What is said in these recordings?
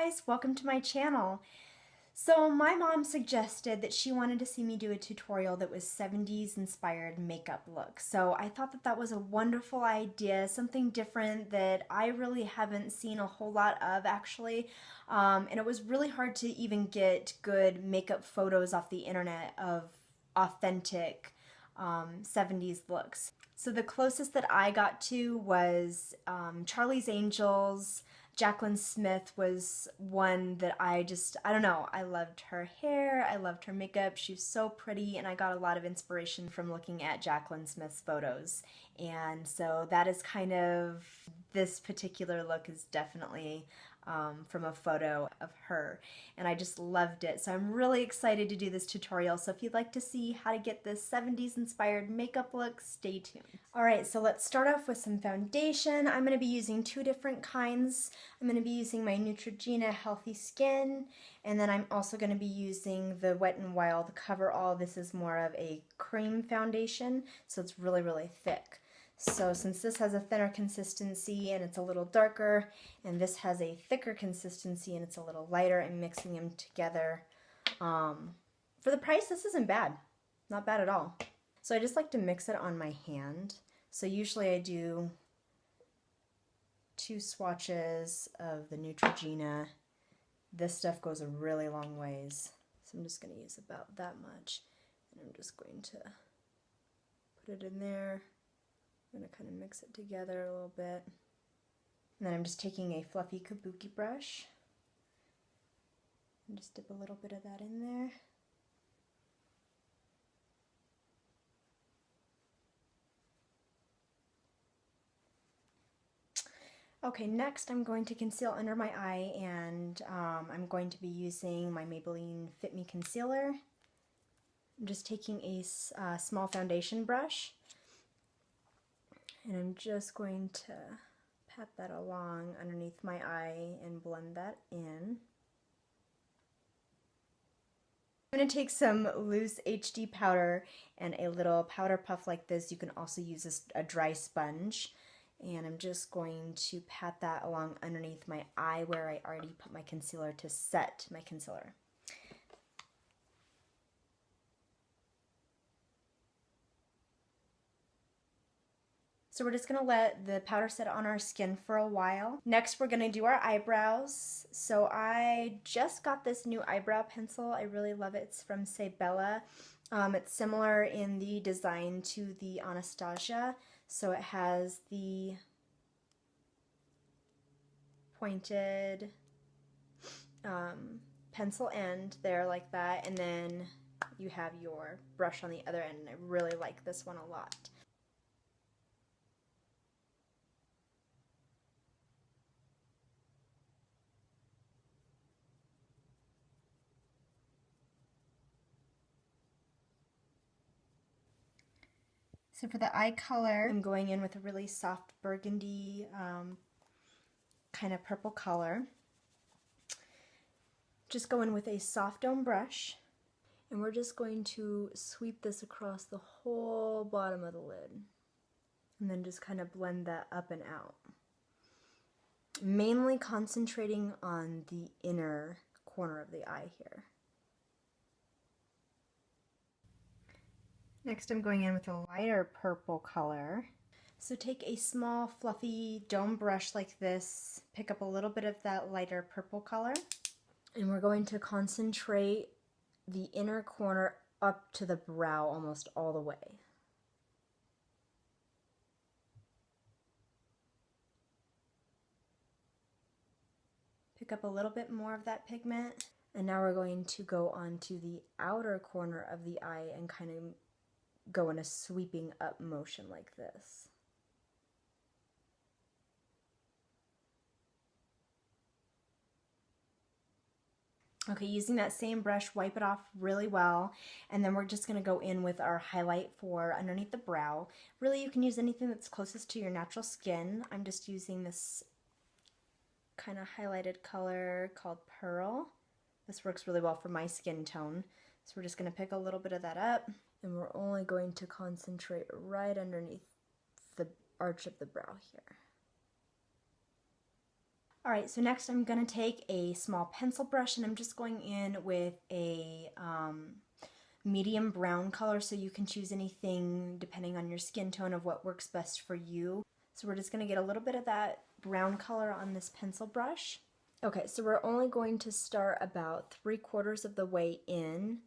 guys, welcome to my channel. So my mom suggested that she wanted to see me do a tutorial that was 70s inspired makeup look. So I thought that that was a wonderful idea, something different that I really haven't seen a whole lot of actually. And it was really hard to even get good makeup photos off the internet of authentic 70s looks. So the closest that I got to was Charlie's Angels. Jaclyn Smith was one that I don't know, I loved her hair, I loved her makeup, she was so pretty, and I got a lot of inspiration from looking at Jaclyn Smith's photos. And so that is kind of, this particular look is definitely from a photo of her, and I just loved it. So I'm really excited to do this tutorial. So if you'd like to see how to get this 70s inspired makeup look, stay tuned. Alright, so let's start off with some foundation. I'm going to be using two different kinds. I'm going to be using my Neutrogena Healthy Skin, and then I'm also going to be using the Wet n Wild Cover All. This is more of a cream foundation, so it's really, really thick. So since this has a thinner consistency and it's a little darker, and this has a thicker consistency and it's a little lighter, I'm mixing them together. For the price, this isn't bad. Not bad at all. So I just like to mix it on my hand. So usually I do 2 swatches of the Neutrogena. This stuff goes a really long ways. So I'm just going to use about that much. And I'm just going to put it in there. I'm going to kind of mix it together a little bit. And then I'm just taking a fluffy kabuki brush and just dip a little bit of that in there. Okay, next I'm going to conceal under my eye, and I'm going to be using my Maybelline Fit Me Concealer. I'm just taking a small foundation brush, and I'm just going to pat that along underneath my eye and blend that in. I'm going to take some loose HD powder and a little powder puff like this. You can also use a dry sponge. And I'm just going to pat that along underneath my eye where I already put my concealer to set my concealer. So we're just going to let the powder set on our skin for a while. Next we're going to do our eyebrows. So I just got this new eyebrow pencil. I really love it. It's from Sabella. It's similar in the design to the Anastasia. So it has the pointed pencil end there like that, and then you have your brush on the other end, and I really like this one a lot. So for the eye color, I'm going in with a really soft burgundy kind of purple color. Just go in with a soft dome brush, and we're just going to sweep this across the whole bottom of the lid, and then just kind of blend that up and out. Mainly concentrating on the inner corner of the eye here. Next I'm going in with a lighter purple color. So take a small fluffy dome brush like this, pick up a little bit of that lighter purple color, and we're going to concentrate the inner corner up to the brow almost all the way. Pick up a little bit more of that pigment, and now we're going to go on to the outer corner of the eye and kind of go in a sweeping up motion like this. Okay, using that same brush, wipe it off really well, and then we're just going to go in with our highlight for underneath the brow. Really, you can use anything that's closest to your natural skin. I'm just using this kind of highlighted color called Pearl. This works really well for my skin tone. So we're just going to pick a little bit of that up, and we're only going to concentrate right underneath the arch of the brow here. Alright, so next I'm going to take a small pencil brush and I'm just going in with a medium brown color, so you can choose anything depending on your skin tone of what works best for you. So we're just going to get a little bit of that brown color on this pencil brush. Okay, so we're only going to start about 3/4 of the way in.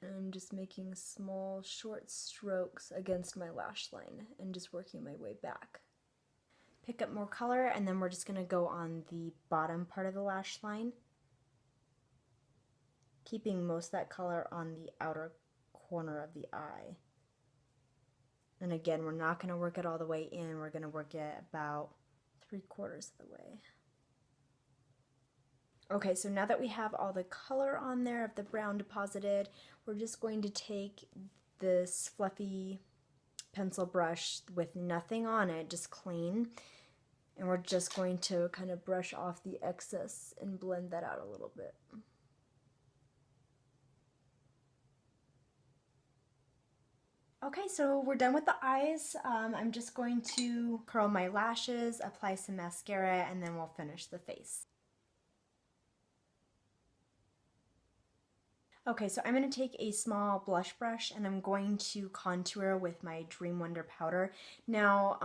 And I'm just making small short strokes against my lash line and just working my way back. Pick up more color and then we're just going to go on the bottom part of the lash line, keeping most of that color on the outer corner of the eye. And again, we're not going to work it all the way in, we're going to work it about 3/4 of the way. Okay, so now that we have all the color on there of the brown deposited, we're just going to take this fluffy pencil brush with nothing on it, just clean, and we're just going to kind of brush off the excess and blend that out a little bit. Okay, so we're done with the eyes. I'm just going to curl my lashes, apply some mascara, and then we'll finish the face. Okay, so I'm going to take a small blush brush and I'm going to contour with my Dream Wonder powder. Now,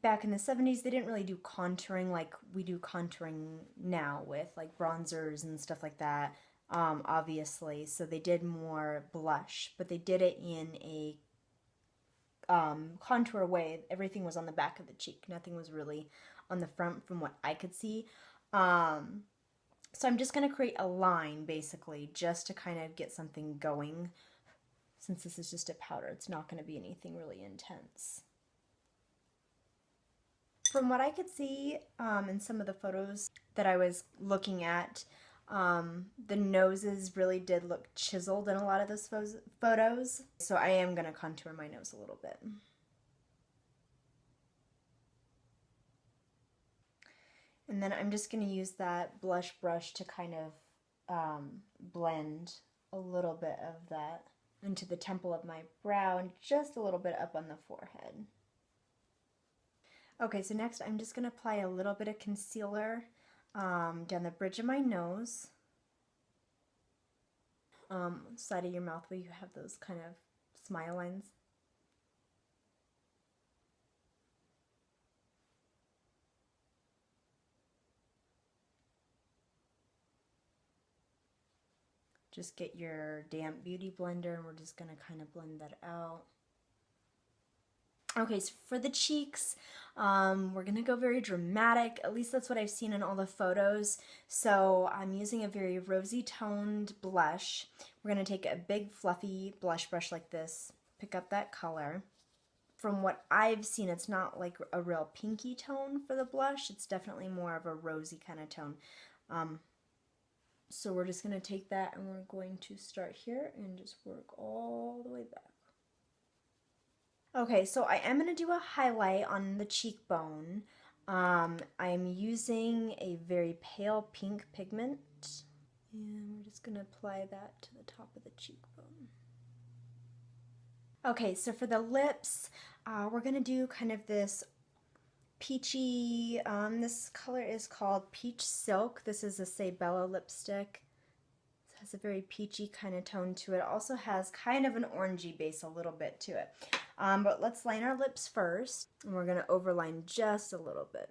back in the 70s, they didn't really do contouring like we do contouring now with like bronzers and stuff like that, obviously. So they did more blush, but they did it in a contour way. Everything was on the back of the cheek. Nothing was really on the front from what I could see. So I'm just going to create a line, basically, just to kind of get something going. Since this is just a powder, it's not going to be anything really intense. From what I could see in some of the photos that I was looking at, the noses really did look chiseled in a lot of those photos. So I am going to contour my nose a little bit. And then I'm just going to use that blush brush to kind of blend a little bit of that into the temple of my brow and just a little bit up on the forehead. Okay, so next I'm just going to apply a little bit of concealer down the bridge of my nose, side of your mouth where you have those kind of smile lines. Just get your damp beauty blender and we're just going to kind of blend that out. Okay, so for the cheeks, we're going to go very dramatic. At least that's what I've seen in all the photos. So I'm using a very rosy toned blush. We're going to take a big fluffy blush brush like this, pick up that color. From what I've seen, it's not like a real pinky tone for the blush. It's definitely more of a rosy kind of tone. So we're just going to take that and we're going to start here and just work all the way back. Okay, so I am going to do a highlight on the cheekbone. I'm using a very pale pink pigment. And we're just going to apply that to the top of the cheekbone. Okay, so for the lips, we're going to do kind of this peachy, this color is called Peach Silk. This is a Sabella lipstick. It has a very peachy kind of tone to it. It also has kind of an orangey base a little bit to it. But let's line our lips first, and we're going to overline just a little bit.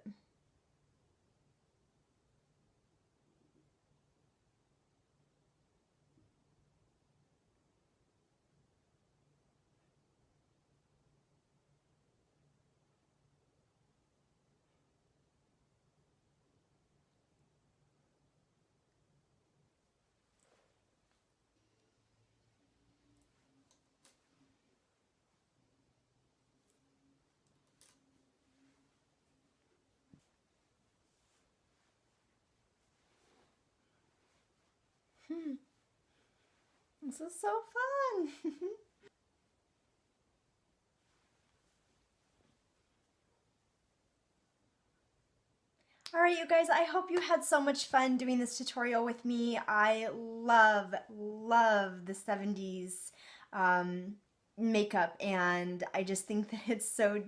This is so fun! Alright you guys, I hope you had so much fun doing this tutorial with me. I love the 70s makeup, and I just think that it's so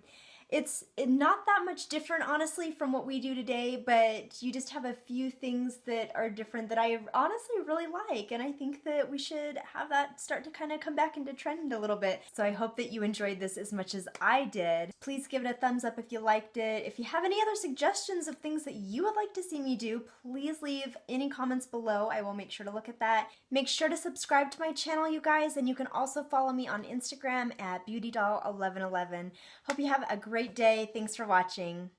It's not that much different, honestly, from what we do today, but you just have a few things that are different that I honestly really like, and I think that we should have that start to kind of come back into trend a little bit. So I hope that you enjoyed this as much as I did. Please give it a thumbs up if you liked it. If you have any other suggestions of things that you would like to see me do, please leave any comments below. I will make sure to look at that. Make sure to subscribe to my channel, you guys, and you can also follow me on Instagram at BeautyDoll1111. Hope you have a great day. Thanks for watching.